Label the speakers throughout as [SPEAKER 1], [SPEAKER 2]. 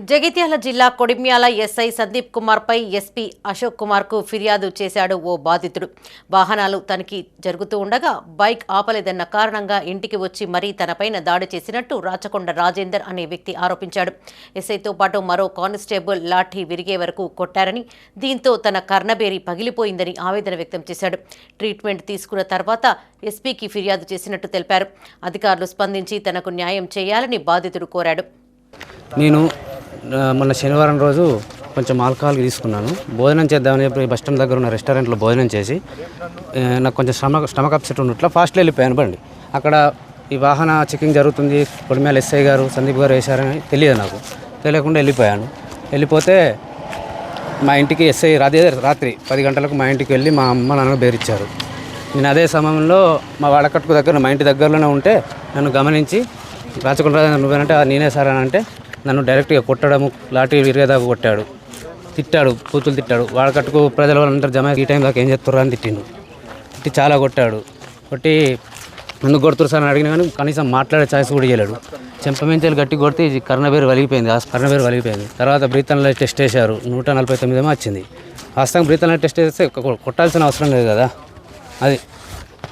[SPEAKER 1] జగిత్యాల జిల్లా కొడిమ్యాల ఎస్ఐ సందీప్ కుమార్ పై ఎస్పీ అశోక్ కుమార్ కు ఫిర్యాదు చేశాడు ఓ బాధితుడు. వాహనాలు తనిఖీ జరుగుతూ ఉండగా బైక్ ఆపలేదన్న కారణంగా ఇంటికి వచ్చి మరీ తనపైన దాడి చేసినట్టు రాచకొండ రాజేందర్ అనే వ్యక్తి ఆరోపించాడు. ఎస్ఐతో పాటు మరో కానిస్టేబుల్ లాఠీ విరిగే వరకు కొట్టారని, దీంతో తన కర్ణబేరి పగిలిపోయిందని ఆవేదన వ్యక్తం చేశాడు. ట్రీట్మెంట్ తీసుకున్న తర్వాత ఎస్పీకి ఫిర్యాదు చేసినట్టు తెలిపారు. అధికారులు స్పందించి తనకు న్యాయం చేయాలని బాధితుడు కోరాడు.
[SPEAKER 2] నేను మొన్న శనివారం రోజు కొంచెం ఆల్కహాల్ తీసుకున్నాను. భోజనం చేద్దామని చెప్పి బస్ స్టాండ్ దగ్గర ఉన్న రెస్టారెంట్లో భోజనం చేసి నాకు కొంచెం స్టమక్ అప్సెట్ ఉన్నట్లా ఫాస్ట్లో వెళ్ళిపోయాను బండి. అక్కడ ఈ వాహన చెకింగ్ జరుగుతుంది, కొడిమ్యాల ఎస్ఐ గారు సందీప్ గారు వేశారని తెలియదు. నాకు తెలియకుండా వెళ్ళిపోతే మా ఇంటికి ఎస్ఐ రాత్రి 10 గంటలకు మా ఇంటికి వెళ్ళి మా అమ్మ నాన్న బేరిచ్చారు. నేను అదే సమయంలో మా వాడకట్టుకు దగ్గర మా ఇంటి దగ్గరలోనే ఉంటే నన్ను గమనించి రాచకొండ నువ్వేనంటే నేనే సార్ అని అంటే నన్ను డైరెక్ట్గా కొట్టడము, లాఠీ విరిగేదాకా కొట్టాడు, తిట్టాడు, కూతులు తిట్టాడు. వాడకట్టుకు ప్రజల వాళ్ళందరూ జమ ఈ టైం దాకా ఏం చేస్తుర్రా అని తిట్టి చాలా కొట్టాడు. కొట్టి ఎందుకు కొడుతురు సార్ అని అడిగినా కానీ కనీసం మాట్లాడే ఛాయిస్ కూడా చేయలేడు. చెంపమించాలు గట్టి కొడితే కర్ణబేరు వలిగిపోయింది. తర్వాత బ్రీతన్లో టెస్ట్ చేశారు, 149 ఏమో వచ్చింది. వాస్తవంగా బ్రీతన్లో టెస్ట్ చేస్తే కొట్టాల్సిన అవసరం లేదు కదా. అది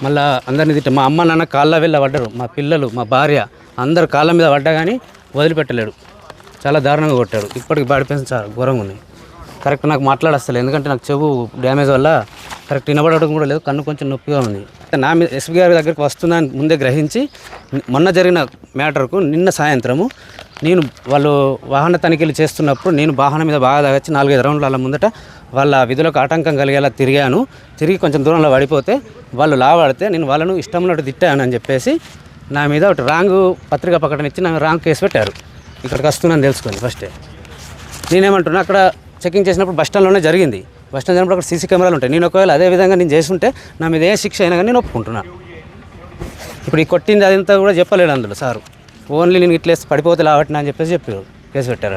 [SPEAKER 2] మళ్ళీ అందరినీ మా అమ్మ నాన్న కాళ్ళ వెళ్ళ పడ్డారు, మా పిల్లలు మా భార్య అందరు కాళ్ళ మీద పడ్డా కానీ వదిలిపెట్టలేడు. చాలా దారుణంగా కొట్టాడు. ఇప్పటికి బాడీ పెయిన్స్ చాలా ఘోరంగా ఉన్నాయి. కరెక్ట్ నాకు మాట్లాడస్తలేదు, ఎందుకంటే నాకు చెవు డ్యామేజ్ వల్ల కరెక్ట్ వినబడడం కూడా లేదు, కన్ను కొంచెం నొప్పిగా ఉంది. నా మీద ఎస్పీ గారి దగ్గరికి వస్తుందని ముందే గ్రహించి మొన్న జరిగిన మ్యాటర్కు నిన్న సాయంత్రము నేను వాళ్ళు వాహన తనిఖీలు చేస్తున్నప్పుడు నేను వాహనం మీద బాగా తాగొచ్చి 4-5 రౌండ్ల ముందట వాళ్ళ విధులకు ఆటంకం కలిగేలా తిరిగి కొంచెం దూరంలో పడిపోతే వాళ్ళు లావాడితే నేను వాళ్ళను ఇష్టంలో తిట్టాను అని చెప్పేసి నా మీద ఒకటి రాంగ్ పత్రిక ప్రకటన ఇచ్చి నాకు రాంగ్ కేసు పెట్టారు. ఇక్కడికి వస్తున్నాను తెలుసుకొని ఫస్టే నేనేమంటున్నా, అక్కడ చెకింగ్ చేసినప్పుడు బస్ స్టాండ్లోనే జరిగింది. బస్ స్టాండ్ జరిగినప్పుడు అక్కడ సీసీ కెమెరాలు ఉంటాయి. నేను ఒకవేళ అదే విధంగా నేను చేస్తుంటే నా మీద ఏ శిక్ష అయినా కానీ నేను ఒప్పుకుంటున్నాను. ఇప్పుడు ఈ కొట్టింది అదంతా కూడా చెప్పలేడు అందులో సారు. ఓన్లీ నేను ఇట్లా పడిపోతే లావట్టినా అని చెప్పేసి చెప్పారు, కేసు పెట్టారు.